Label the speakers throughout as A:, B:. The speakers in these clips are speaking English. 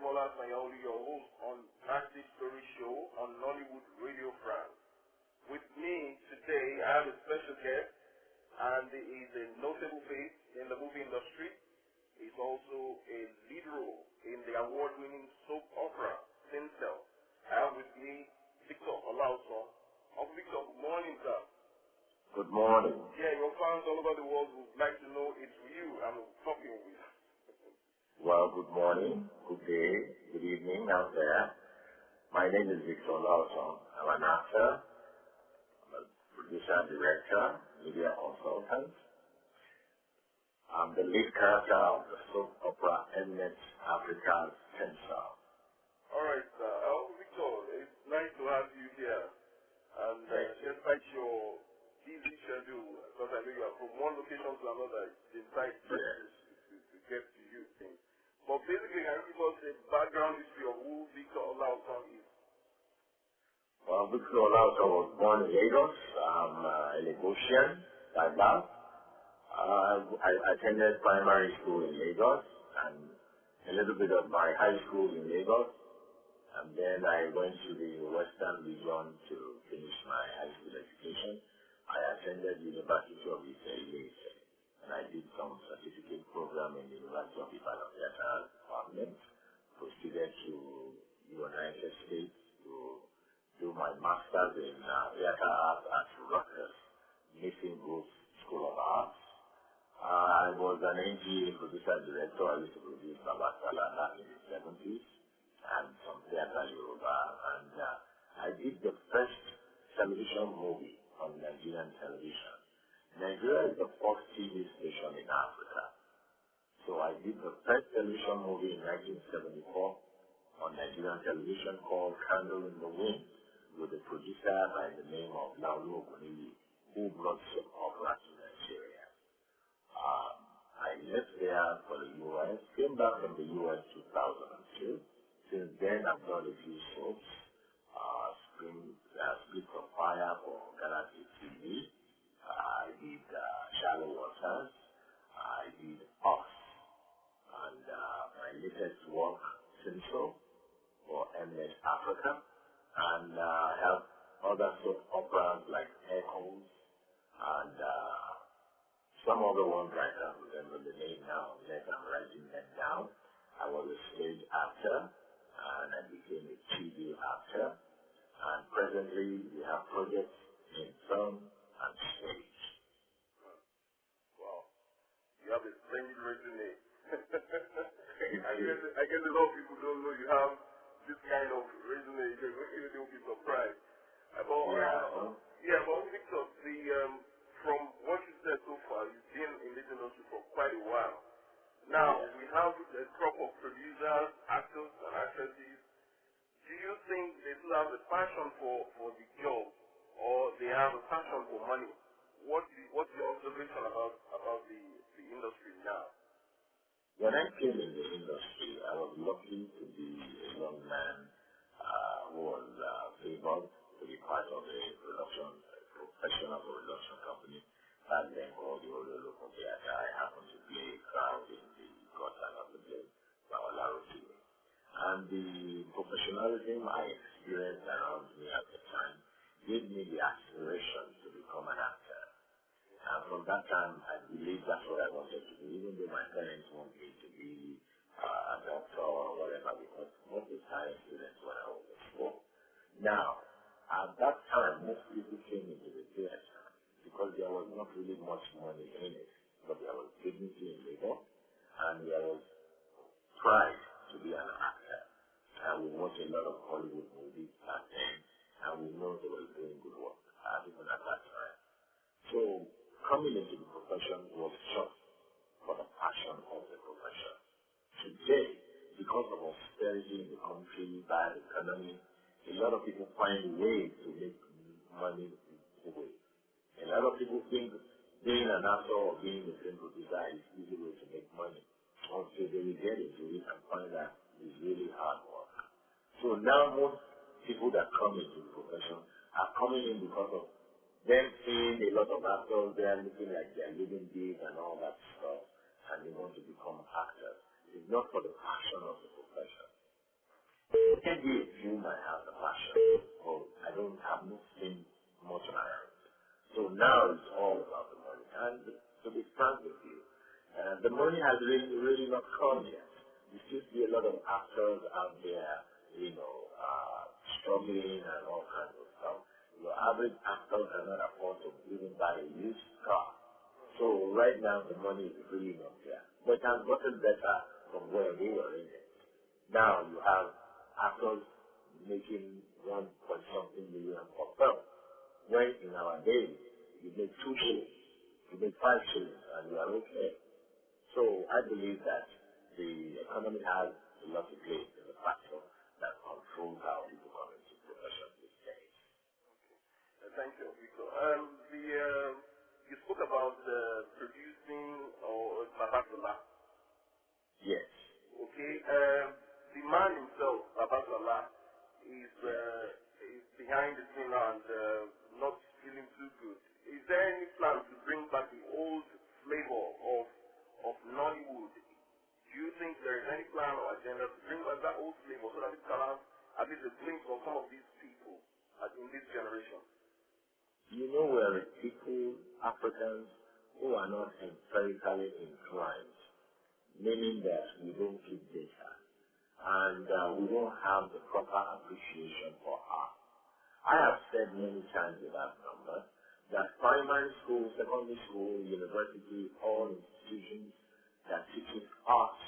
A: Olaotan, your host on Active Story Show on Nollywood Radio France. With me today, I have a special guest, and he is a notable face in the movie industry. He's also a lead role in the award-winning soap opera, Tinsel. I have with me Victor Olaotan. Victor, good morning, sir.
B: Good morning.
A: Yeah, your fans all over the world would like to know it's you I'm talking with.
B: Well, good morning, good day, good evening out there. My name is Victor Olaotan. I'm an actor, I'm a producer and director, media consultant. I'm the lead character of the soap opera Mnet Africa's Tinsel.
A: All right, sir. Victor, it's nice to have you here. And despite your busy schedule, because I know you are from one location to another, it's inside to get to you things. But basically, can you give us a background history of who Victor Olaotan is?
B: Well, Victor Olaotan was born in Lagos. I'm a Lagosian by birth. I attended primary school in Lagos and a little bit of my high school in Lagos. And then I went to the Western region to finish my high school education. I attended University of Ibadan and I did some certificate program in the University of Ibadan Theatre Department. Proceeded to United States to do my master's in theatre arts at Rutgers, Mason Groove School of Arts. I was an NGA producer director. I used to produce Babatala back in the 70s and some theatre Yoruba. And I did the first television movie on Nigerian television. Nigeria is the first TV station in Africa. So I did the first television movie in 1974 on Nigerian television called Candle in the Wind with a producer by the name of Laulu Ogunili, who brought soap opera to Nigeria. I left there for the U.S., came back from the U.S. 2002. Since then, I've done a few soaps, Split of Fire for Galaxy TV. I did Shallow Waters. I did Ox. And my latest work, Tinsel, for Mnet Africa. And I have other soap operas like Echoes and some other ones I can't remember the name now, unless I'm writing them down. I was a stage actor, and I became a TV actor. And presently, we have projects in film and stage.
A: Wow. You have a splendid resume. I guess a lot of people don't know you have this kind of resume. They'll be surprised. But Victor, from what you said so far, you've been in this industry for quite a while. Now, we have a crop of producers, actors, and actresses. Do you think they still have a passion for the job, or they have a passion for money? What's your observation about the industry now?
B: When I came in the industry, I was lucky to be a young man who was favored to be part of a professional production company back then called the Wole Local Theatre. I happened to play a crowd in the Godson of the Play by Olaotan. And the professionalism I experienced around me at the time gave me the aspiration to become an actor. And from that time, I believed that's what I wanted to do, even though my parents wanted me to be a doctor or whatever, because most of the science students when I was in school. Now, at that time, most people came into the theater because there was not really much money in it, but there was dignity in labor, and there was pride to be an actor. And we watched a lot of Hollywood movies back then, and we know they were doing good work, even at that time. So, coming into the profession was just for the passion of the profession. Today, because of austerity in the country, bad economy, a lot of people find ways to make money the way. A lot of people think being an actor or being a film producer is an easy way to make money. Until they will get into it and find that it's really hard work. So now most people that come into the profession are coming in because of them seeing a lot of actors there looking like they're living big and all that stuff, and they want to become actors. It's not for the passion of the profession. Maybe a few might have the passion, but I don't have not seen much around. So now it's all about the money. And to be frank with you, the money has really not come yet. You still see a lot of actors out there, struggling and all kinds of stuff. Average actors cannot afford to even buy a used car. So right now the money is really not there. But it has gotten better from where we were in it. Now you have actors making 1 point something million per film. When in our days, you make 2 shillings, you make 5 shillings, and you are okay. So I believe that the economy has a lot to play in the factor that controls how people come into profession these days.
A: Thank you, Victor. You spoke about producing or Babatola.
B: Yes.
A: Okay. The man himself, Babatola, is behind the scene and not feeling too good. Is there any plan to bring back the old flavor of Nollywood? Do you think there is any plan or agenda to bring back that old flavor so that it can have at least a glimpse of some of these people in this generation?
B: You know, we're people, Africans, who are not empirically inclined, meaning that we don't keep data and we don't have the proper appreciation for art. I have said many times without number that primary school, secondary school, university, all institutions that teaches art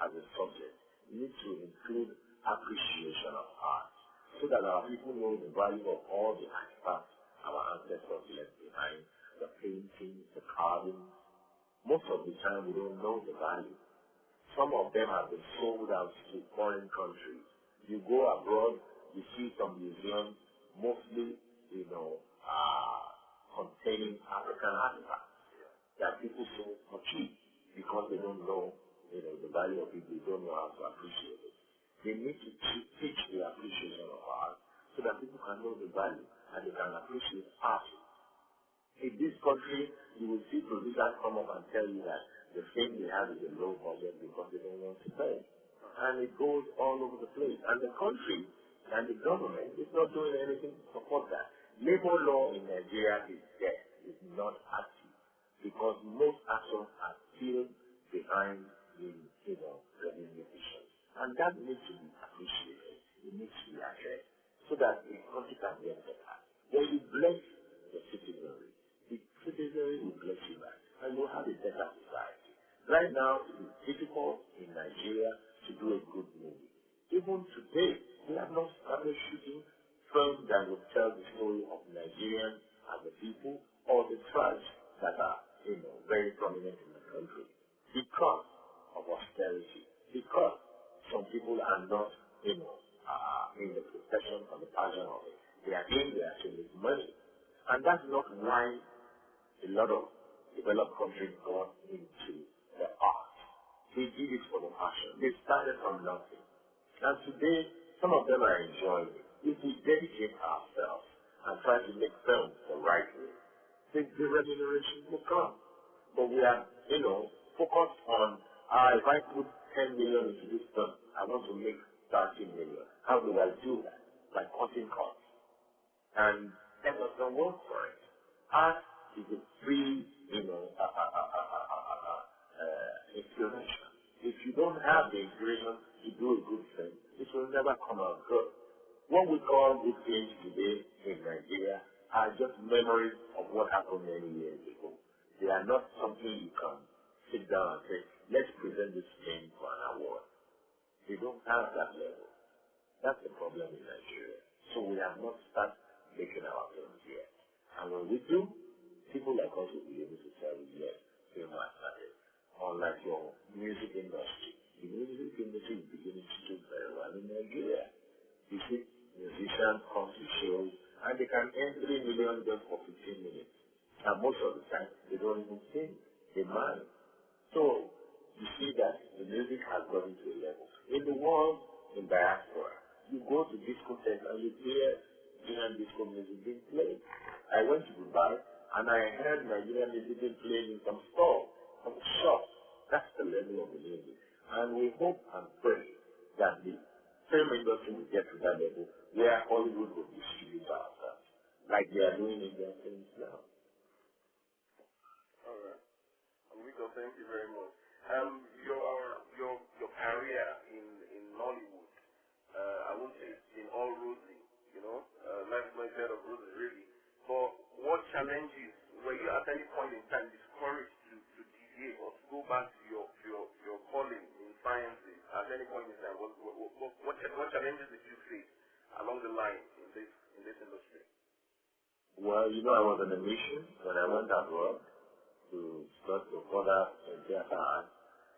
B: as a subject need to include appreciation of art so that our people know the value of all the artifacts our ancestors left behind, the paintings, the carvings. Most of the time we don't know the value. Some of them have been sold out to foreign countries. You go abroad, you see some museums, mostly, containing African artifacts that people sold for cheap because they don't know, the value of it. They don't know how to appreciate it. They need to teach the appreciation of art so that people can know the value and they can appreciate art. In this country, you will see producers come up and tell you that the thing they have is a low budget because they don't want to pay. And it goes all over the place. And the country and the government is not doing anything to support that. Labor law in Nigeria is dead, is not active, because most actions are still behind in, regulations. And that needs to be appreciated. It needs to be addressed so that the country can get better. When you bless the citizenry, the citizenry will bless you back, and you'll have a better society. Right now, it is difficult in Nigeria to do a good movie. Even today, we have not started shooting films that will tell the story of Nigerians as a people or the tribes that are, very prominent in the country because of austerity, because some people are not, in the profession or the passion of it. They are in there to make money. And that's not why a lot of developed countries got into the arts. They did it for the passion. They started from nothing. And today, some of them are enjoying it. If we dedicate ourselves and try to make films the right way, the remuneration will come. But we are, focused on, if I put 10 million into this film, I want to make 30 million. How do I do that? By cutting costs. And that doesn't work for it. Art is a free, inspiration. If you don't have the inspiration to do a good thing, it will never come out good. What we call good things today in Nigeria are just memories of what happened many years ago. They are not something you can sit down and say, let's present this thing for an award. They don't have that level. That's the problem in Nigeria. So we have not started making our films yet. And when we do, people like us will be able to tell you, yes, film has started. Unlike your music industry. The music industry is beginning to do very well in Nigeria. You see, musicians come to shows and they can earn 3 million just for 15 minutes. And most of the time, they don't even sing. They mime. So, you see that the music has gotten to a level. In the world, in diaspora, you go to discotheques and you hear Nigerian disco music being played. I went to Dubai and I heard Nigerian music being played in some store, some shop. That's the level of the music. And we hope and pray that the film industry will get to that level where Hollywood will distribute ourselves, like they are doing in their films now.
A: All right. Victor, thank you very much. Your career in Nollywood, I won't say it's been all rosy, you know, life is not a bed of roses really. But what challenges were you at any point in time discouraged to deviate or to go back to your calling in sciences at any point in time? What challenges did you face along the line in this industry?
B: Well, you know, I was on a mission when I went abroad to start to further in theater art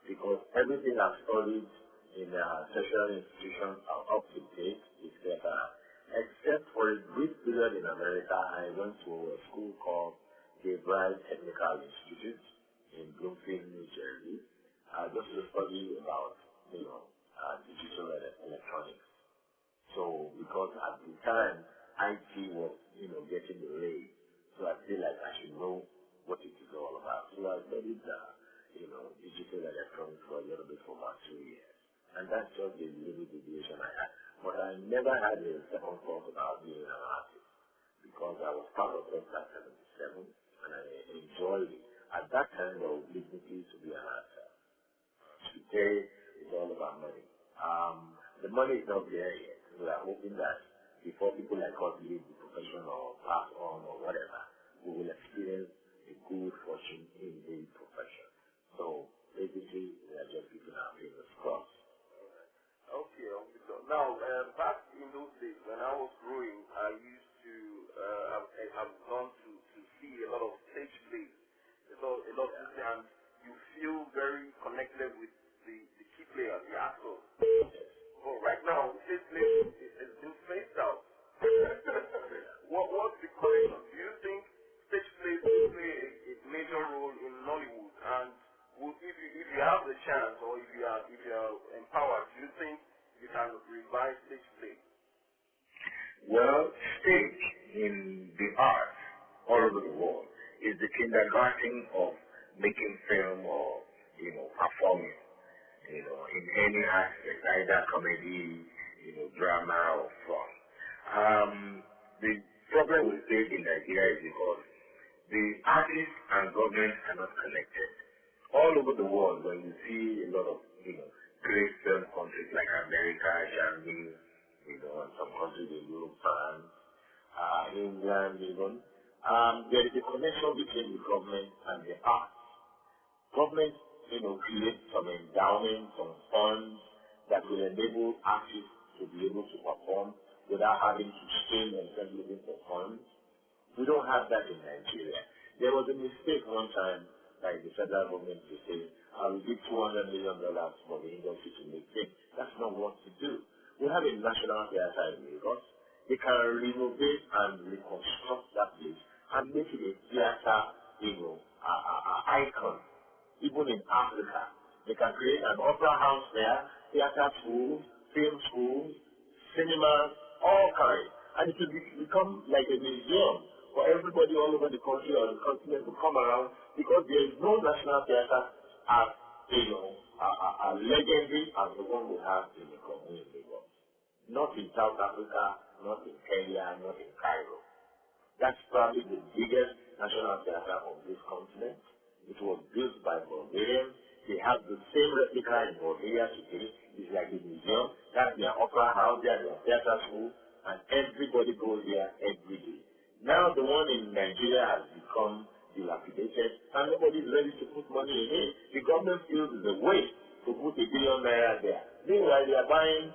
B: because everything I've studied in tertiary institutions are up to date with theater art. Except for a brief period in America, I went to a school called the Bright Technical Institute in Bloomfield, New Jersey, just to study about, digital electronics. So because at the time IT was, getting the raise, so I feel like I should know what it is all about. So I studied, digital electronics for a little bit for about 2 years. And that's just the little deviation I had. But I never had a second thought about being an artist because I was part of Extra 77 and I enjoyed it. At that time, there was dignity to be an actor. Today is all about money. The money is not there yet. We are hoping that before people like us leave the profession or pass on or whatever, we will experience a good fortune in the profession. So basically, we are just keeping our fingers crossed.
A: Okay, so now back in those days when I was growing, I used to have gone to see a lot of stage plays. A lot of and you feel very connected with the key players, the actors. But right now, stage plays has been phased out. What's the connection? Do you think stage plays will play a major role in Nollywood? And if you have the chance or if you are empowered, do you think you can revive stage play?
B: Well, stage in the arts all over the world is the kindergarten of making film or, performing, in any aspect, either comedy, drama or fun. The problem with stage in Nigeria is because the artists and government are not connected. All over the world, when you see a lot of, great film countries like America, Germany, and some countries in Europe, France, England even, there is a connection between the government and the arts. Government, create some endowment, some funds that will enable artists to be able to perform without having to strain themselves looking for funds. We don't have that in Nigeria. There was a mistake one time by the federal government to say, I will give $200 million for the industry to make things. That's not what to do. We have a national theater in Lagos. They can renovate and reconstruct that place and make it a theater, icon. Even in Africa, they can create an opera house there, theater schools, film schools, cinemas, all kinds. And it will become like a museum for everybody all over the country or the continent to come around because there is no national theater as, legendary as the one we have in the Congo in Lagos. Not in South Africa, not in Kenya, not in Cairo. That's probably the biggest national theater on this continent. It was built by Bulgarians. They have the same replica in Bulgaria today. It's like a museum. That's their opera house, that's their theater school, and everybody goes there every day. Now the one in Nigeria has become dilapidated, and nobody is ready to put money in it. The government feels it's a waste to put $1 billion there. Meanwhile, they are buying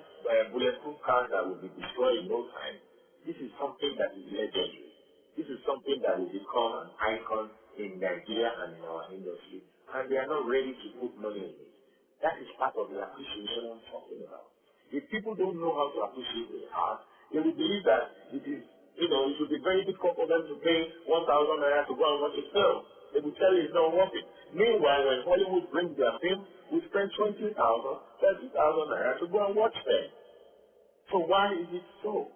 B: bulletproof cars that will be destroyed in no time. This is something that is legendary. This is something that will become an icon in Nigeria and in our industry, and they are not ready to put money in it. That is part of the appreciation I'm talking about. If people don't know how to appreciate the art, they will believe that it is, it will be very difficult for them to pay 1,000 naira to go and watch a film. They will tell you it's not worth it. Meanwhile, when Hollywood brings their film, we spend 20,000, 30,000 naira to go and watch them. So why is it so?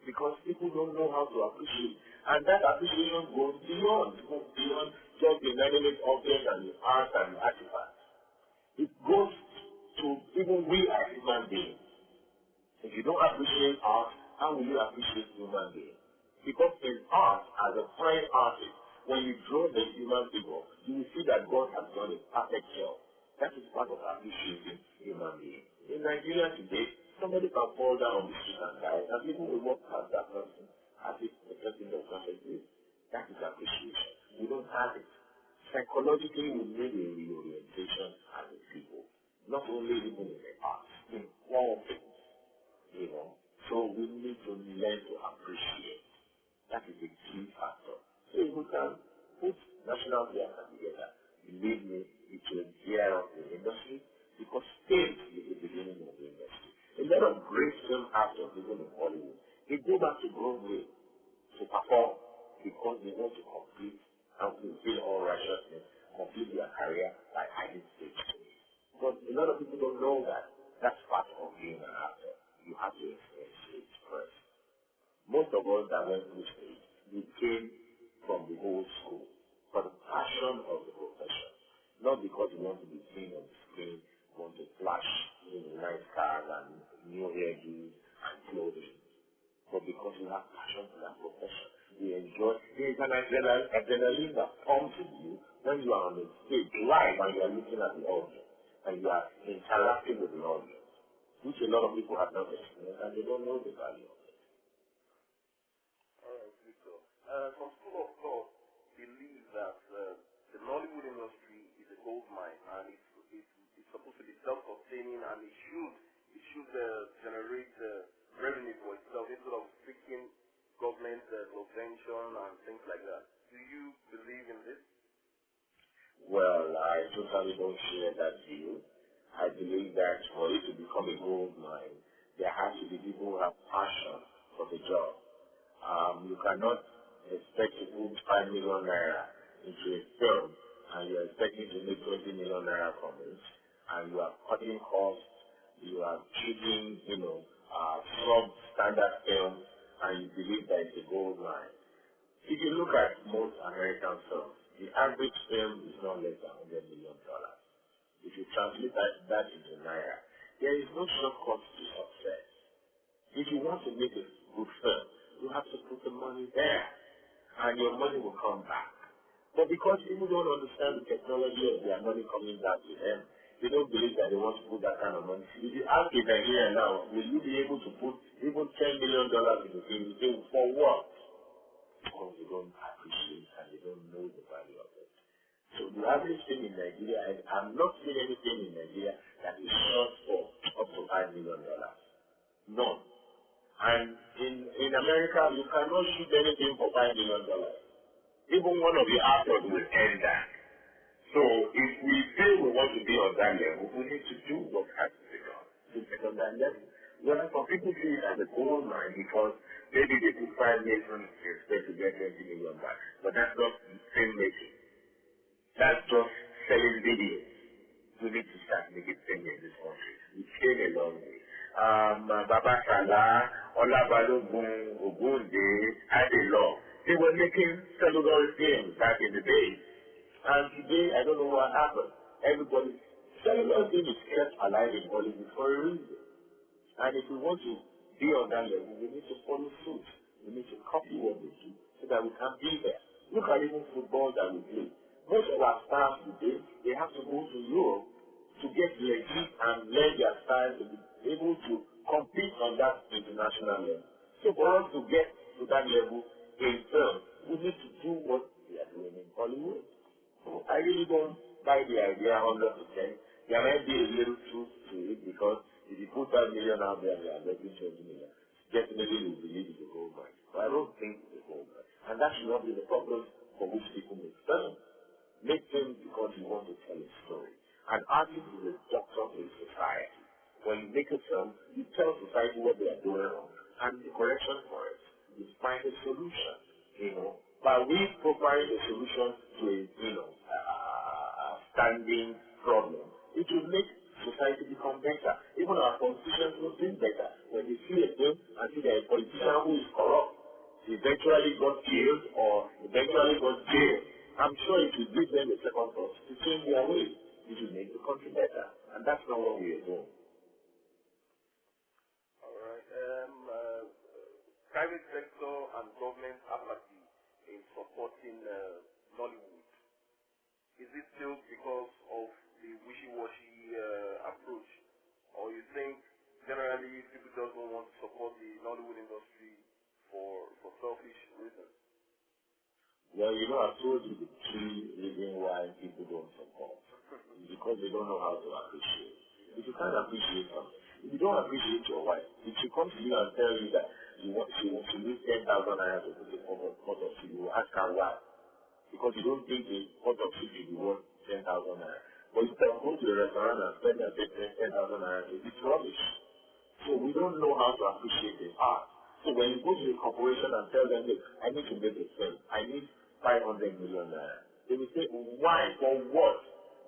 B: Because people don't know how to appreciate. And that appreciation goes beyond just the inanimate objects and the art and the artifacts. It goes to even we as human beings. If you don't appreciate art, how will you appreciate human being? Because in art, as a fine artist, when you draw the human figure, you will see that God has done a perfect job. That is part of appreciating human being. In Nigeria today, somebody can fall down on the street and die, and people will walk past that person as if the person does not exist. That is appreciation. We don't have it. Psychologically, we need a reorientation as a people. Not only even in the arts, in all things. So we need to learn to appreciate. That is a key factor. So if we can put national theatre together, believe me, it will gear up the industry because stage is the beginning of the industry. A lot of great film actors, even in Hollywood, they go back to Broadway to perform because they want to complete and fulfill all righteousness, complete their career by adding stage to it. But a lot of people don't know that. That's part of being an actor. You have to experience stage first. Most of us that went through stage, we came from the old school for the passion of the profession. Not because we want to be seen on the screen, want to flash nice cars and new hairdos and clothing, but because we have passion for that profession. We enjoy, there is an adrenaline that comes in you when you are on the stage live and you are looking at the audience and you are interacting with the audience, which a lot of people have not experienced and they don't know the value of it.
A: All right, Victor. Some school of thought believe that the Nollywood industry is a gold mine and it's supposed to be self-sustaining and it should generate revenue for itself instead of seeking government subvention and things like that. Do you believe in this?
B: Well, I totally don't share that view. I believe that for it to become a gold mine, there has to be people who have passion for the job. You cannot expect to put 5 million naira into a film and you're expecting to make 20 million naira from it and you are cutting costs, you are shooting, substandard films and you believe that it's a gold mine. If you look at most American films, the average film is not less than $100 million. If you translate that into naira, there is no shortcut to success. If you want to make a good film, you have to put the money there, and your money will come back. But because people don't understand the technology of their money coming back to them, they don't believe that they want to put that kind of money. If you ask a Nigerian now, will you be able to put even $10 million in the film? You say, for what? Because they don't appreciate and they don't know the value of it. So the average thing in Nigeria, I'm not seeing anything in Nigeria that is short for up to $5 million. None. And in America, you cannot shoot anything for $5 million. Even one of the actors will end that. So if we say we want to be on that level, we need to do what has to be done to get on that level. Well, some people see it as a gold mine because maybe they put 5 million they expect to get 20 million back. But that's not filmmaking. That's just selling videos. We need to start making things in this country. We came a long way. Baba Salah, Olabalogun, Ogunde, Adelong, they were making celluloid films back in the day. And today, I don't know what happened. Everybody, celluloid film is kept alive in Hollywood for a reason. And if we want to be on that level, we need to follow suit. We need to copy what they do so that we can be there. Look at even football that we play. Most of our stars today, they have to go to Europe to get legit and learn their style to be able to compete on that international level. So for us to get to that level in film, we need to do what we are doing in Hollywood. So I really don't buy the idea 100%. There might be a little truth to it because if you put 5 million out there, they are getting 20 million. Definitely you believe it's a gold mine. But I don't think it's a gold mine. And that should not be the purpose for which people make film. Make things because you want to tell a story. An artist is a doctor to a society. When you make a film, you tell society what they are doing wrong and the correction for it. You find a solution, By we providing a solution to a standing problem, it will make society become better. Even our politicians will think better when they see a film and see that a politician who is corrupt eventually got killed or eventually got jailed. I'm sure it will give them a second thought to change their ways. It will make the country better. And that's not what we are doing.
A: All right. private sector and government apathy in supporting Nollywood? Is it still because of the wishy-washy approach, or you think generally people just don't want to support the Nollywood industry for selfish reasons?
B: Well, I told you the key reason why people don't support. It's because they don't know how to appreciate. If you can't appreciate something, if you don't appreciate your wife, if she comes to you and tell you that she wants to use 10,000 naira to put a pot of tea, you will ask her why. Because you don't think the pot of tea should be worth 10,000 naira. But you can go to a restaurant and spend that 10,000 naira, it's rubbish. So we don't know how to appreciate the art. So when you go to a corporation and tell them, look, I need to make a film, I need 500 million naira. They will say, why? For what?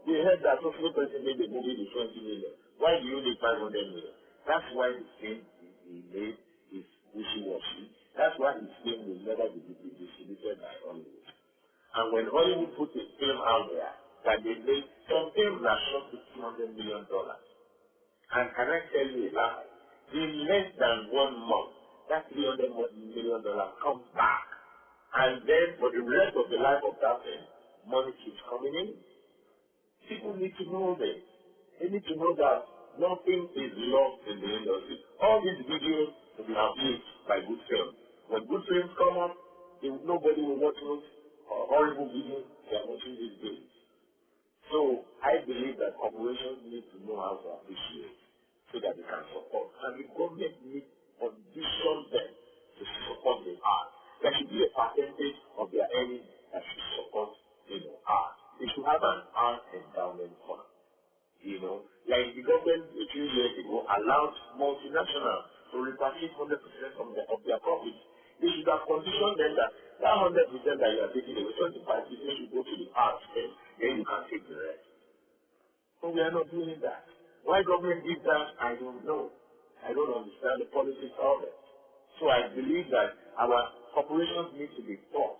B: They heard that social person made a movie with 20 million. Why do you need 500 million? That's why the film he made is wishy-washy. That's why his film will never be distributed by Hollywood. And when Hollywood puts a film out there that they made, some films are shot with $200 million. And can I tell you a lie? In less than 1 month, that $300 million comes back. And then for the rest of the life of that film, money keeps coming in. People need to know this. They need to know that nothing is lost in the industry. All these videos will be abused by good films. When good films come up, nobody will watch those horrible videos they are watching these days. So I believe that corporations need to know how to appreciate so that they can support. And the government needs to condition them to support the art. There should be a percentage of their earnings that should support, art. They should have an art endowment fund. Like the government a few years ago allowed multinationals to repatriate 100% of their profits. They should have conditioned them that 100% that you are taking away, 25% should go to the arts, then you can take the rest. But we are not doing that. Why government did that, I don't know. I don't understand the politics of it. So I believe that our corporations need to be taught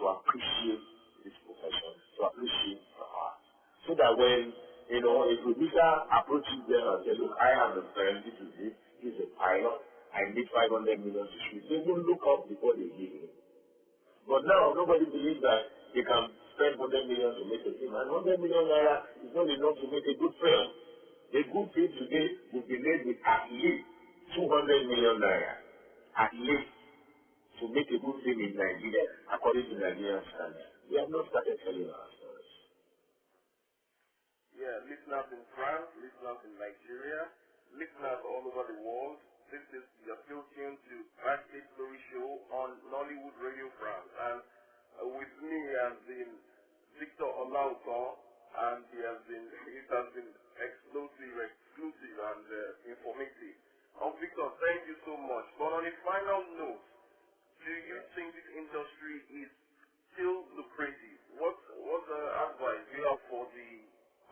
B: to appreciate this profession, to appreciate the art. So that when, a producer approaches them and says, look, I have a friend, this is it, he's a pilot, I need 500 million to shoot. They will look up before they give him. But now, nobody believes that they can spend 100 million to make a film. And 100 million naira is not enough to make a good film. A good film today will be made with at least 200 million naira. At least to make a good film in Nigeria, according to Nigerian standards. We have not started telling our stories.
A: Yeah, listeners in France, listeners in Nigeria, listeners all over the world, you're still tuned to Backstage Story Show on Nollywood Radio France. And with me has been Victor Olaotan, and it has been exclusive and informative. Victor, thank you so much. But on a final note, do you think this industry is still lucrative? What advice do you have for the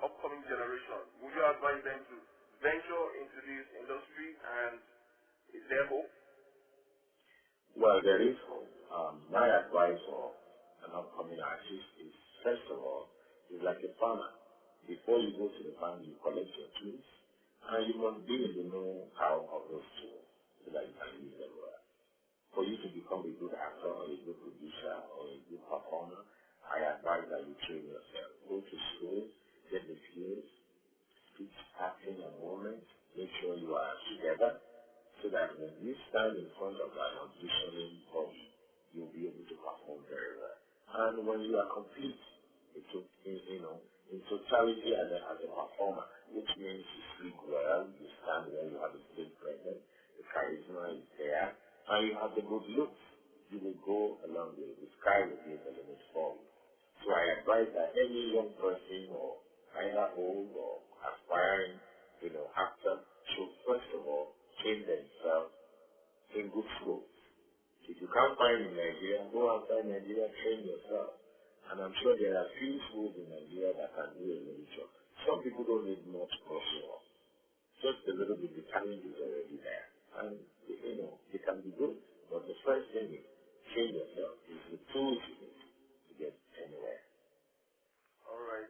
A: upcoming generation? Would you advise them to venture into this industry, and is there hope?
B: Well, there is hope. My advice for an upcoming artist is, first of all, is like a farmer. Before you go to the farm, you collect your tools, and you must be in the know-how of those tools so that you can use them well. For you to become a good actor or a good producer or a good performer, I advise that you train yourself. Go to school, get the skills, speech, acting, and movement. Make sure you are together so that when you stand in front of an auditioning body, you'll be able to perform very well. And when you are complete, in totality as a performer, which means you speak well, you stand well, you have a stage presence, the charisma is there, and you have the good looks, you will go along the sky will be the limit for you. So I advise that any young person or either old or aspiring, actor should first of all train themselves in good schools. If you can't find in Nigeria, go outside Nigeria, train yourself. And I'm sure there are few schools in Nigeria that can do a little job. Some people don't need much pressure. Just a little bit, the challenge is already there. And, it can be good. But the first thing is train yourself. It's the tools you need to get anywhere.
A: All right.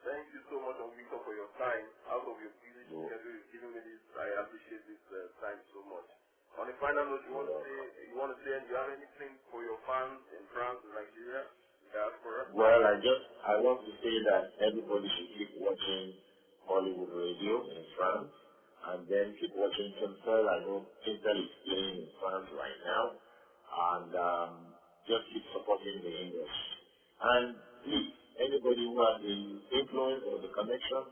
A: Thank you so much, Victor, for your time. Out of your busy schedule, you've given me this. I appreciate this time so much. On a final note you have anything for your fans in France and Nigeria, diaspora?
B: Well, I want to say that everybody should keep watching Hollywood Radio in France, and then keep watching Tinsel. I know Tinsel is playing in France right now, and just keep supporting the industry. And please, anybody who has the influence or the connection,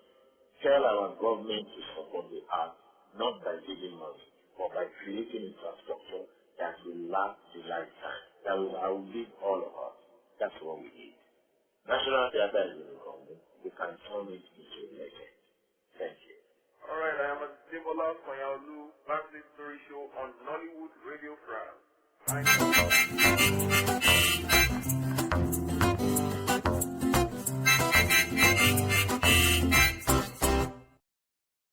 B: tell our government to support the arts, not by giving money, but by creating infrastructure that will last a lifetime, that will outlive all of us. That's what we need. National Theatre is in the government. We can turn it into a legend. Thank you.
A: All right, I am at Debola Soyinka Backlit Story Show on Nollywood Radio France.